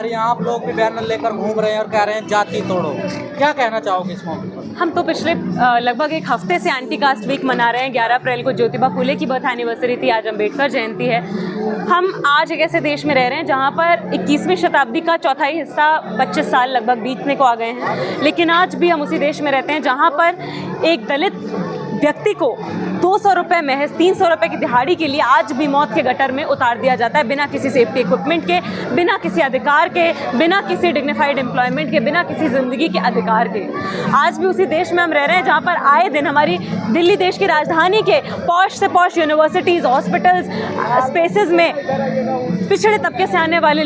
यहाँ आप लोग भी बैनर लेकर घूम रहे हैं और कह रहे हैं जाति तोड़ो, क्या कहना चाहोगे इस मौके पर? हम तो पिछले लगभग एक हफ्ते से एंटी कास्ट वीक मना रहे हैं। 11 अप्रैल को ज्योतिबा फुले की बर्थ एनिवर्सरी थी, आज अम्बेडकर जयंती है। हम आज एक ऐसे देश में रह रहे हैं जहाँ पर 21वीं शताब्दी का चौथाई हिस्सा 25 साल लगभग बीतने को आ गए हैं, लेकिन आज भी हम उसी देश में रहते हैं जहाँ पर एक दलित व्यक्ति को 200 रुपये महज 300 रुपये की दिहाड़ी के लिए आज भी मौत के गटर में उतार दिया जाता है, बिना किसी सेफ्टी इक्विपमेंट के, बिना किसी अधिकार के, बिना किसी डिग्निफाइड एम्प्लॉयमेंट के, बिना किसी ज़िंदगी के अधिकार के। आज भी उसी देश में हम रह रहे हैं जहाँ पर आए दिन हमारी दिल्ली देश की राजधानी के पॉश से पॉश यूनिवर्सिटीज़, हॉस्पिटल्स, स्पेसेस में पिछड़े तबके से आने वाले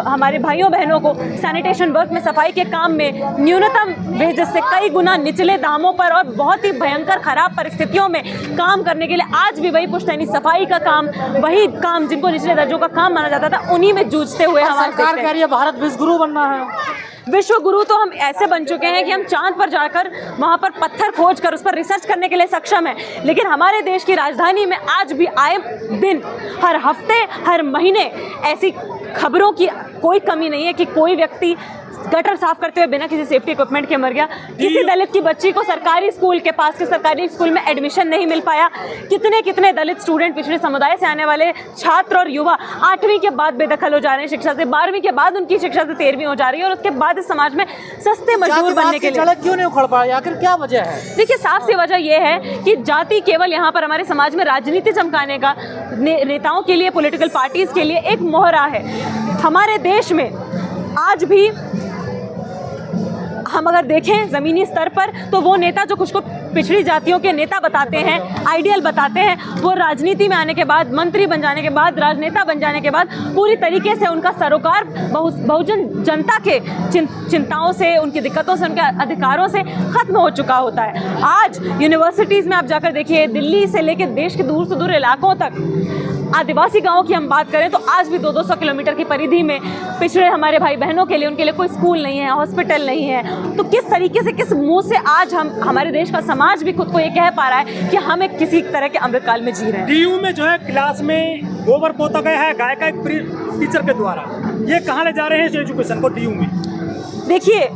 हमारे भाइयों बहनों को सैनिटेशन वर्क में, सफाई के काम में न्यूनतम वेजेस से कई गुना निचले दामों पर और बहुत ही भयंकर खराब परिस्थितियों में काम करने के लिए आज भी वही पुश्तैनी सफाई का काम, वही काम जिनको निचले दर्जों का काम माना जाता था, उन्हीं में जूझते हुए हमारे सरकार कह रही है भारत विश्व गुरु बनना है। विश्व गुरु तो हम ऐसे बन चुके हैं कि हम चांद पर जाकर वहाँ पर पत्थर खोज कर उस पर रिसर्च करने के लिए सक्षम है, लेकिन हमारे देश की राजधानी में आज भी आए दिन, हर हफ्ते, हर महीने ऐसी खबरों की कोई कमी नहीं है कि कोई व्यक्ति गटर साफ करते हुए बिना किसी सेफ्टी इक्विपमेंट के मर गया, किसी दलित की बच्ची को सरकारी स्कूल के पास के सरकारी स्कूल में एडमिशन नहीं मिल पाया, कितने कितने दलित स्टूडेंट, पिछड़े समुदाय से आने वाले छात्र और युवा 8वीं के बाद बेदखल हो जा रहे हैं शिक्षा से, 12वीं के बाद उनकी शिक्षा से 13वीं हो जा रही है और उसके बाद इस समाज में सस्ते मजदूर बनने के लिए क्यों नहीं उखड़ पा, आखिर क्या वजह है? देखिए, साफ सी वजह यह है कि जाति केवल यहाँ पर हमारे समाज में राजनीति चमकाने का, नेताओं के लिए, पॉलिटिकल पार्टीज के लिए एक मोहरा है। हमारे देश में आज भी हम अगर देखें ज़मीनी स्तर पर तो वो नेता जो कुछ को पिछड़ी जातियों के नेता बताते हैं, आइडियल बताते हैं, वो राजनीति में आने के बाद, मंत्री बन जाने के बाद, राजनेता बन जाने के बाद पूरी तरीके से उनका सरोकार बहुजन जनता के चिंताओं से, उनकी दिक्कतों से, उनके अधिकारों से ख़त्म हो चुका होता है। आज यूनिवर्सिटीज़ में आप जाकर देखिए, दिल्ली से लेकर देश के दूर से दूर इलाकों तक, आदिवासी गांवों की हम बात करें तो आज भी 200 किलोमीटर की परिधि में पिछड़े हमारे भाई बहनों के लिए, उनके लिए कोई स्कूल नहीं है, हॉस्पिटल नहीं है। तो किस तरीके से, किस मुंह से आज हमारे देश का समाज भी खुद को ये कह पा रहा है कि हम एक किसी तरह के अमृतकाल में जी रहे हैं? डीयू में जो है क्लास में गोबर पोता गया है गाय का एक टीचर के द्वारा, ये कहाँ ले जा रहे हैं इस एजुकेशन को डीयू में? देखिए,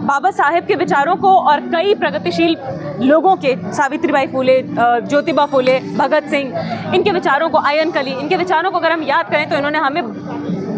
बाबा साहेब के विचारों को और कई प्रगतिशील लोगों के, सावित्रीबाई फुले, ज्योतिबा फुले, भगत सिंह, इनके विचारों को, आयन कली, इनके विचारों को अगर हम याद करें तो इन्होंने हमें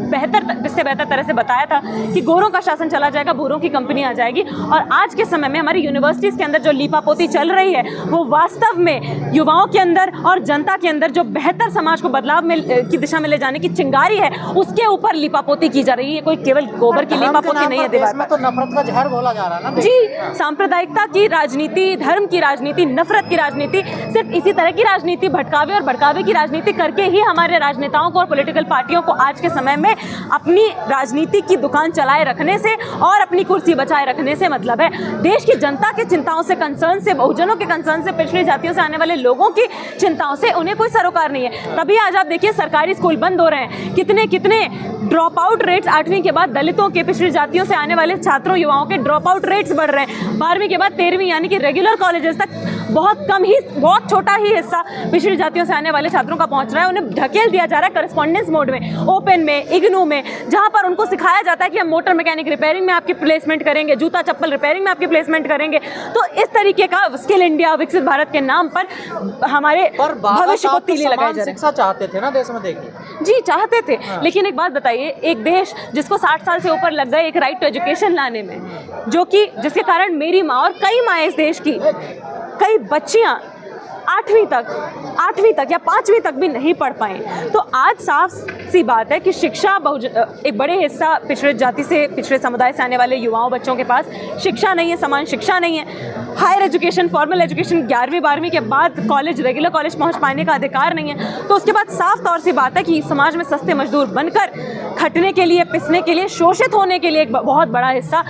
इससे बेहतर तरह से बताया था कि गोरों का शासन चला जाएगा, भूरों की कंपनी आ जाएगी। और आज के समय में हमारी यूनिवर्सिटीज़ के अंदर जो लीपापोती चल रही है वो वास्तव में युवाओं के अंदर और जनता के अंदर जो बेहतर समाज को बदलाव में की दिशा में ले जाने की चिंगारी है, उसके ऊपर लीपापोती की जा रही है। कोई केवल गोबर की लीपापोती नहीं है दीवार में। तो नफरत का जहर घोला जा रहा है ना जी। सांप्रदायिकता की राजनीति, धर्म की राजनीति, नफरत की राजनीति, सिर्फ इसी तरह की राजनीति, भटकावे और भड़कावे की राजनीति करके ही हमारे राजनेताओं को और पॉलिटिकल पार्टियों को आज के समय में अपनी राजनीति की दुकान चलाए रखने से और अपनी कुर्सी बचाए रखने से मतलब है। देश की जनता की चिंताओं से, कंसर्न से, बहुजनों के कंसर्न से, पिछड़ी जातियों से आने वाले लोगों की चिंताओं से उन्हें कोई सरोकार नहीं है। तभी आज आप देखिए सरकारी स्कूल बंद हो रहे हैं, कितने कितने ड्रॉप आउट रेट्स 8वीं के बाद दलितों के, पिछड़ी जातियों से आने वाले छात्रों, युवाओं के ड्रॉप आउट रेट्स बढ़ रहे हैं। 12वीं के बाद 13वीं यानी कि रेगुलर कॉलेजेस तक बहुत छोटा ही हिस्सा पिछड़ी जातियों से आने वाले छात्रों का पहुंच रहा है। उन्हें ढकेल दिया जा रहा है करस्पॉन्डेंस मोड में, ओपन में, इग्नू में, जहां पर उनको सिखाया जाता है कि हम मोटर मैकेनिक रिपेयरिंग में आपकी प्लेसमेंट करेंगे, जूता चप्पल रिपेयरिंग में आपकी प्लेसमेंट करेंगे। तो इस तरीके का स्किल इंडिया, विकसित भारत के नाम पर हमारे भविष्य को तीले लगाए जा रहे हैं। शिक्षा चाहते थे ना देश में, देखिए जी चाहते थे। लेकिन एक बात बताइए, एक देश जिसको 60 साल से ऊपर लग गए एक राइट टू एजुकेशन लाने में, जिसके कारण मेरी माँ और कई माँ इस देश की, कई बच्चियां 8वीं तक या 5वीं तक भी नहीं पढ़ पाए। तो आज साफ सी बात है कि शिक्षा, एक बड़े हिस्सा पिछड़े जाति से, पिछड़े समुदाय से आने वाले युवाओं, बच्चों के पास शिक्षा नहीं है, समान शिक्षा नहीं है। हायर एजुकेशन, फॉर्मल एजुकेशन 11वीं 12वीं के बाद कॉलेज, रेगुलर कॉलेज पहुंच पाने का अधिकार नहीं है। तो उसके बाद साफ तौर से बात है कि समाज में सस्ते मजदूर बनकर खटने के लिए, पिसने के लिए, शोषित होने के लिए एक बहुत बड़ा हिस्सा,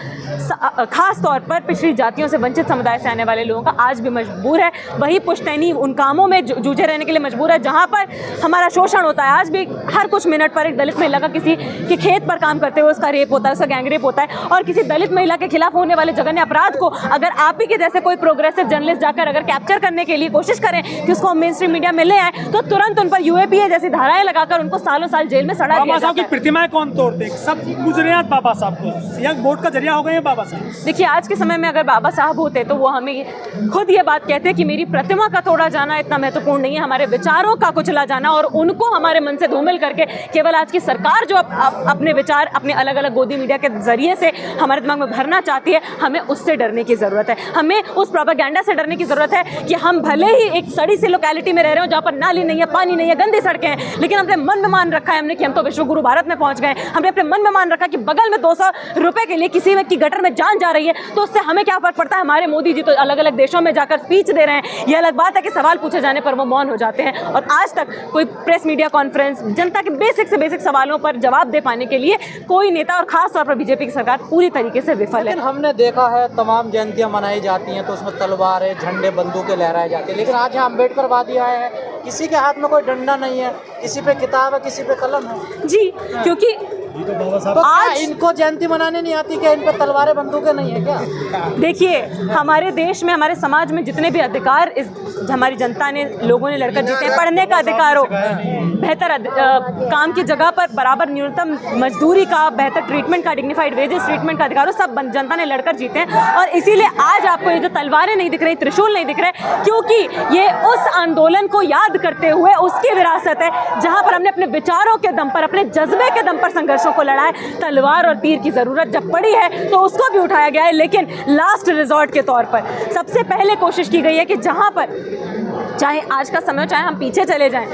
खास तौर पर पिछड़ी जातियों से, वंचित समुदाय से आने वाले लोगों का आज भी मजबूर है, वही पुश्तैनी उन कामों में जूझे रहने के लिए मजबूर है जहाँ पर हमारा शोषण होता है। आज भी हर कुछ मिनट पर एक दलित महिला का किसी के खेत पर काम करते हुए उसका रेप होता है, उसका गैंग रेप होता है, और किसी दलित महिला के खिलाफ होने वाले जघन्य अपराध को अगर आप ही के जैसे कोई प्रोग्रेसिव जर्नलिस्ट जाकर अगर कैप्चर करने के लिए कोशिश करें कि उसको मेन स्ट्रीम मीडिया में ले आए, तो तुरंत उन पर यूएपीए जैसी धाराएं लगाकर उनको सालों साल जेल में सड़ा दिया बाबा साहब जाता की है। प्रतिमाएं कौन तोड़ते हैं? सब गुजरियात बाबा साहब को यह वोट का जरिया हो गए हैं बाबा साहब। देखिए, आज के समय में अगर बाबा साहब होते तो वो हमें खुद ये बात कहते कि मेरी प्रतिमा का तोड़ा जाना इतना महत्वपूर्ण नहीं है, हमारे विचारों का कुचला जाना और उनको हमारे मन से धूमिल करके केवल आज की सरकार जो अपने विचार अपने अलग अलग गोदी मीडिया के जरिए से हमारे दिमाग में भरना चाहती है, हमें उससे डरने की ज़रूरत है। हमें उस प्रोपेगेंडा से डरने की ज़रूरत है कि हम भले ही एक सड़ी सी लोकेलिटी में रह रहे हो जहाँ पर नाली नहीं है, पानी नहीं है, गंदी सड़कें हैं, लेकिन हमने मन में मान रखा है हमने कि हम तो विश्व गुरु भारत में पहुँच गए। हमने अपने मन में मान रखा कि बगल में 200 रुपए के लिए किसी की गटर में जान जा रही है तो उससे हमें क्या फर्क पड़ता है। हमारे मोदी जी तो अलग अलग देशों में जाकर स्पीच दे रहे हैं, ये अलग बात है कि सवाल पूछे जाने पर वो मौन हो जाते हैं। और आज तक कोई प्रेस मीडिया कॉन्फ्रेंस जनता के बेसिक से बेसिक सवालों पर जवाब दे पाने के लिए कोई नेता और खास तौर पर बीजेपी की सरकार पूरी तरीके से विफल है। लेकिन हमने देखा है तमाम जयंतियां मनाई जाती हैं तो उसमें तलवारें, झंडे, बंदूकें लहराई जाती हैं, लेकिन आज यहाँ अम्बेडकरवादी आए हैं, किसी के हाथ में कोई डंडा नहीं है, किसी पे किताब है, किसी पे कलम है। जी, क्योंकि तो आज इनको जयंती मनाने नहीं आती क्या? इन पे तलवारें, बंदूकें नहीं है क्या? देखिए, हमारे देश में, हमारे समाज में जितने भी अधिकार इस हमारी जनता ने, लोगों ने लड़कर जीते, पढ़ने का अधिकार हो, बेहतर काम की जगह पर बराबर न्यूनतम मजदूरी का, बेहतर ट्रीटमेंट का, डिग्निफाइड वेजेस ट्रीटमेंट का अधिकार हो, सब जनता ने लड़कर जीते हैं। और इसीलिए आज आपको ये जो तलवारें नहीं दिख रही, त्रिशूल नहीं दिख रहे, क्योंकि ये उस आंदोलन को याद करते हुए उसकी विरासत है जहाँ पर हमने अपने विचारों के दम पर, अपने जज्बे के दम पर संघर्षों को लड़ा है। तलवार और तीर की ज़रूरत जब पड़ी है तो उसको भी उठाया गया है, लेकिन लास्ट रिजॉर्ट के तौर पर सबसे पहले कोशिश की गई है कि जहाँ पर चाहे आज का समय, चाहे हम पीछे चले जाएं,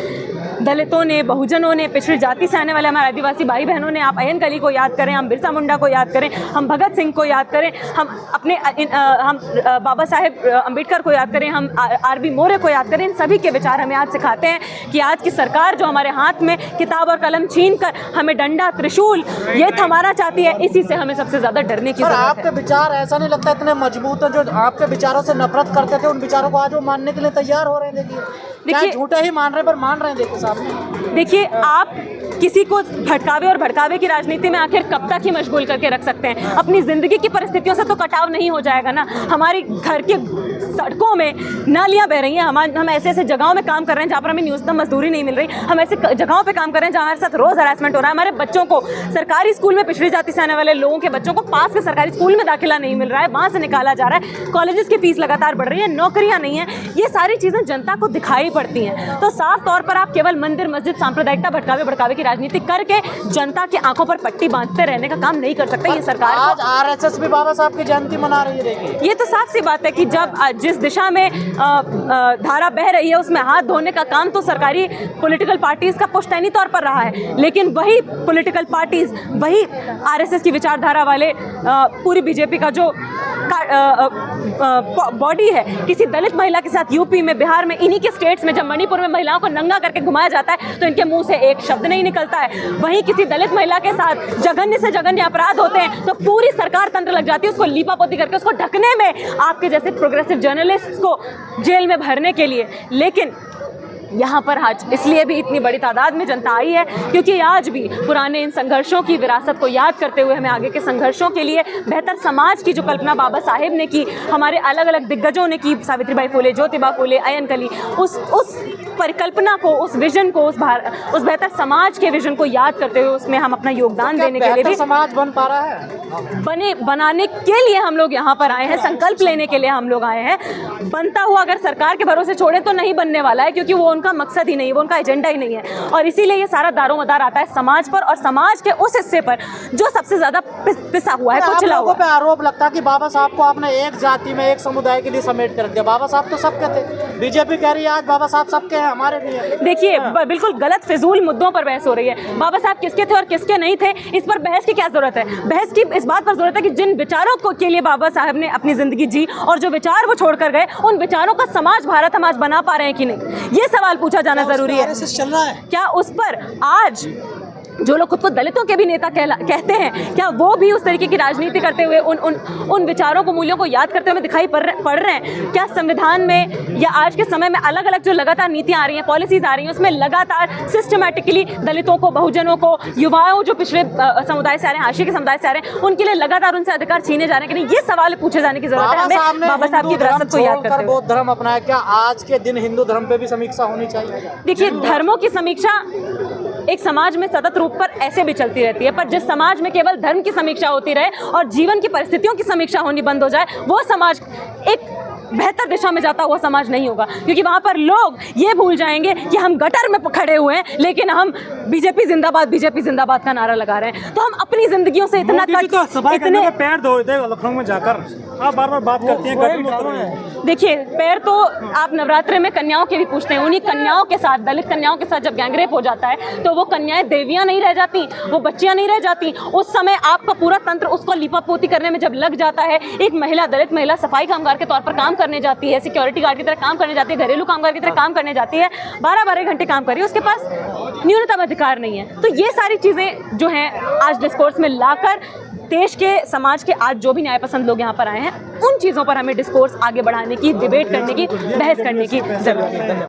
दलितों ने, बहुजनों ने, पिछड़ी जाति से आने वाले हमारे आदिवासी भाई बहनों ने, आप अय्यनकली को याद करें, हम बिरसा मुंडा को याद करें, हम भगत सिंह को याद करें, हम अपने हम बाबा साहेब अम्बेडकर को याद करें, हम आर.बी. मोरे को याद करें, इन सभी के विचार हमें आज सिखाते हैं कि आज की सरकार जो हमारे हाथ में किताब और कलम छीन कर हमें डंडा, त्रिशूल ये थमाना चाहती है, इसी से हमें सबसे ज़्यादा डरने की पर ज़रूरत है। आपके विचार ऐसा नहीं लगता इतने मजबूत हैं, जो आपके विचारों से नफरत करते थे उन विचारों को आज वो मानने के लिए तैयार हो रहे हैं। देखिए, झूठे ही मान रहे पर मान रहे हैं। देखो साहब, देखिए, आप किसी को भटकावे और भड़कावे की राजनीति में आखिर कब तक ही मशगूल करके रख सकते हैं? अपनी ज़िंदगी की परिस्थितियों से तो कटाव नहीं हो जाएगा ना। हमारी घर के सड़कों में नालियाँ बह रही हैं, हम ऐसे ऐसे जगहों में काम कर रहे हैं जहाँ पर हमें न्यूनतम मजदूरी नहीं मिल रही, हम ऐसे जगहों पे काम कर रहे हैं जहाँ हमारे साथ रोज़ हरासमेंट हो रहा है। हमारे बच्चों को सरकारी स्कूल में, पिछड़ी जाति से आने वाले लोगों के बच्चों को पास के सरकारी स्कूल में दाखिला नहीं मिल रहा है, वहाँ से निकाला जा रहा है, कॉलेजेस की फीस लगातार बढ़ रही है, नौकरियाँ नहीं हैं। ये सारी चीज़ें जनता को दिखाई पड़ती हैं। तो साफ तौर पर आप केवल मंदिर, मस्जिद, सांप्रदायिकता, भड़कावे की राजनीति करके जनता की आंखों पर पट्टी बांधते रहने का काम नहीं कर सकते ये सरकार। आज आरएसएस भी बाबा साहब की जयंती मना रही है। देखिए, ये तो साफ सी बात है कि जब जिस दिशा में धारा बह रही है उसमें हाथ धोने का काम तो सरकारी पॉलिटिकल पार्टीज का पुश्तैनी तौर पर रहा है, लेकिन वही पॉलिटिकल पार्टीज, वही आरएसएस की विचारधारा वाले, पूरी बीजेपी का जो बॉडी है, किसी दलित महिला के साथ यूपी में, बिहार में, इन्हीं के स्टेट्स में जब मणिपुर में महिलाओं को नंगा करके घुमाया जाता है तो इनके मुंह से एक शब्द नहीं निकलता है। वहीं किसी दलित महिला के साथ जघन्य से जघन्य अपराध होते हैं तो पूरी सरकार तंत्र लग जाती है उसको लीपापोती करके, उसको ढकने में, आपके जैसे प्रोग्रेसिव जर्नलिस्ट को जेल में भरने के लिए। लेकिन यहाँ पर आज इसलिए भी इतनी बड़ी तादाद में जनता आई है क्योंकि आज भी पुराने इन संघर्षों की विरासत को याद करते हुए हमें आगे के संघर्षों के लिए बेहतर समाज की जो कल्पना बाबा साहेब ने की, हमारे अलग अलग दिग्गजों ने की, सावित्रीबाई फुले, ज्योतिबा फुले, अय्यनकली, उस परिकल्पना को, उस विजन को, उस बेहतर समाज के विजन को याद करते हुए उसमें हम अपना योगदान देने के लिए भी समाज बन पा रहा है, बनाने के लिए हम लोग यहाँ पर आए हैं, संकल्प लेने के लिए हम लोग आए हैं। बनता हुआ अगर सरकार के भरोसे छोड़े तो नहीं बनने वाला है, क्योंकि वो उनका मकसद ही नहीं है, वो उनका एजेंडा ही नहीं है। और इसीलिए ये सारा दारोमदार आता है समाज पर, और समाज के उस हिस्से पर जो सबसे ज्यादा पिसा हुआ है, कुचला हुआ है। आरोप लगता है कि बाबा साहब को आपने एक जाति में, एक समुदाय के लिए समेट कर दिया। बाबा साहब तो सबके थे, बीजेपी कह रही है आज बाबा साहब सबके हैं, हमारे भी हैं। देखिए, बिल्कुल गलत फिजूल मुद्दों पर बहस हो रही है। बाबा साहब किसके थे और किसके नहीं थे, इस पर बहस की क्या जरूरत है? बहस की इस बात पर जरूरत है कि जिन विचारों को के लिए बाबा साहब ने अपनी जिंदगी जी और जो विचार वो छोड़कर गए, उन विचारों का समाज, भारत हम आज बना पा रहे हैं कि नहीं, ये सवाल पूछा जाना जरूरी है। चल रहा है क्या उस पर आज जो लोग खुद को दलितों के भी नेता कहते हैं, क्या वो भी उस तरीके की राजनीति करते हुए उन विचारों को, मूल्यों को याद करते हुए दिखाई पड़ रहे हैं? क्या संविधान में या आज के समय में अलग अलग जो लगातार नीतियां आ रही हैं, पॉलिसीज आ रही हैं, उसमें लगातार सिस्टमैटिकली दलितों को, बहुजनों को, युवाओं जो पिछड़े समुदाय से आ रहे हैं, हाशिए के समुदाय से आ रहे हैं, उनके लिए लगातार उनसे अधिकार छीने जा रहे हैं कि नहीं? ये सवाल पूछे जाने की जरूरत है हमें बाबा साहब की विरासत को याद करते हुए। बौद्ध धर्म अपनाया, क्या आज के दिन हिंदू धर्म पे भी समीक्षा होनी चाहिए? देखिए, धर्मों की समीक्षा एक समाज में सतत रूप पर ऐसे भी चलती रहती है, पर जिस समाज में केवल धर्म की समीक्षा होती रहे और जीवन की परिस्थितियों की समीक्षा होनी बंद हो जाए, वो समाज एक बेहतर दिशा में जाता हुआ समाज नहीं होगा, क्योंकि वहां पर लोग ये भूल जाएंगे कि हम गटर में खड़े हुए हैं, लेकिन हम बीजेपी जिंदाबाद का नारा लगा रहे हैं। तो हम अपनी जिंदगियों से इतना इतने पैर धोए थे लखनऊ में जाकर, आप बार बार बात करती हैं। देखिए, पैर तो आप नवरात्रे में कन्याओं के भी पूछते हैं, उन्हीं कन्याओं के साथ, दलित कन्याओं के साथ जब गैंगरेप हो जाता है तो वो कन्याएं देवियां नहीं रह जाती, वो बच्चियां नहीं रह जाती। उस समय आपका पूरा तंत्र उसको लिपापोती करने में जब लग जाता है, एक महिला, दलित महिला सफाई कामगार के तौर पर काम करने जाती है, सिक्योरिटी गार्ड की तरह काम करने जाती है, घरेलू कामगार की तरह काम करने जाती है, 12-12 घंटे काम कर रही है, उसके पास न्यूनतम अधिकार नहीं है। तो ये सारी चीज़ें जो हैं आज डिस्कोर्स में लाकर देश के, समाज के आज जो भी न्याय पसंद लोग यहाँ पर आए हैं, उन चीज़ों पर हमें डिस्कोर्स आगे बढ़ाने की, डिबेट करने की, बहस करने की जरूरत है।